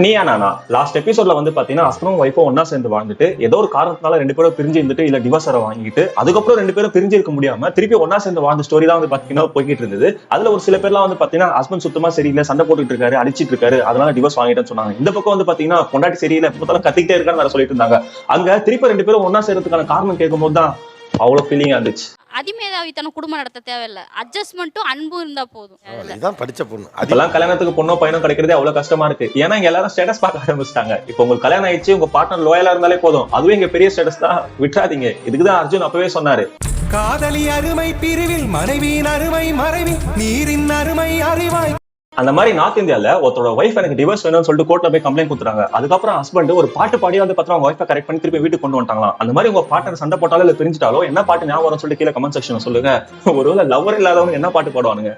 Neeya Naana last எபிசோட்ல வந்து பாத்தீங்கன்னா ஹஸ்பண்டும் ஒய்ஃபும் ஒன்னா சேர்ந்து வாழ்ந்துட்டு ஏதோ ஒரு காரணத்தினால ரெண்டு பேரும் பிரிஞ்சு இருந்துட்டு இல்ல டிவோர்ஸ் வாங்கிட்டு அதுக்கப்புறம் ரெண்டு பேரும் பிரிஞ்சு இருக்க முடியாம திருப்பி ஒன்னா சேர்ந்து வாழ்ந்த ஸ்டோரி தான் வந்து பாத்தீங்கன்னா போய்கிட்டு இருந்தது. அதுல ஒரு சில பேர்லாம் வந்து பாத்தீங்கன்னா ஹஸ்பண்ட் சுத்தமா சரியில்லை, சண்டை போட்டுட்டு இருக்காரு, அடிச்சிட்டு இருக்காரு, அதனால டிவோர்ஸ் வாங்கிட்டேன்னு சொன்னாங்க. இந்த பக்கம் வந்து பாத்தீங்கன்னா பொண்டாட்டி சரியில்லை, எப்போதாலும் கத்திக்கிட்டே இருக்கான்னு வேற சொல்லிட்டு இருந்தாங்க. அங்க திருப்பி ரெண்டு பேரும் ஒன்னா சேர்றதுக்கான காரணம் கேட்கும் போது தான் அவ்வளவு ஃபீலிங்கா இருந்துச்சு. அதிமேதாவித்தனம் குடும்பம் நடத்த தேவையில்லை, அட்ஜஸ்ட்மெண்ட்டும் அன்பும் இருந்தா போதும். இதான் படிச்ச பொண்ணு. அதெல்லாம் கல்யாணத்துக்கு பொண்ணோ பையனும் கிடைக்கிறதே அவ்வளவு கஷ்டமா இருக்கு. ஏன்னா இங்க எல்லாரும் ஸ்டேட்டஸ் பார்க்க ஆரம்பிச்சிட்டாங்க. இப்போ உங்களுக்கு கல்யாணம் ஆயிடுச்சு, உங்க பார்ட்னர் லோயலா இருந்தாலே போதும், அதுவே இங்க பெரிய ஸ்டேட்டஸ் தான், விட்டுறாதீங்க. இதுக்குதான் அர்ஜுன் அப்பவே சொன்னாரு, காதலி அருமை பிரிவில் மனைவியின் அருமை மறைவி நீரின் அருமை அறிவாய். அந்த மாதிரி நார்த் இந்தியால ஒருத்தரோட ஒய்ஃப் எனக்கு டிவோர்ஸ் வேணும்னு சொல்லிட்டு கோர்ட்ல போய் கம்ப்ளைண்ட் கொடுத்துறாங்க. அதுக்கப்புறம் ஹஸ்பண்ட் ஒரு பாட்டு பாடி வந்து பார்த்தா அவங்க ஒய்ஃபை கரெக்ட் பண்ணி திருப்பி வீட்டுக்கு கொண்டு வந்துட்டாங்களாம். அந்த மாதிரி உங்க பார்ட்னர் சண்டை போட்டாலும் இல்ல பிரிஞ்சிட்டாலோ என்ன பாட்டு ஞாபகம் வரும்னு சொல்லிட்டு கீழே கமெண்ட் செக்ஷன் சொல்லுங்க. ஒருவேளை லவர் இல்லாதவங்க என்ன பாட்டு பாடுவானுங்க?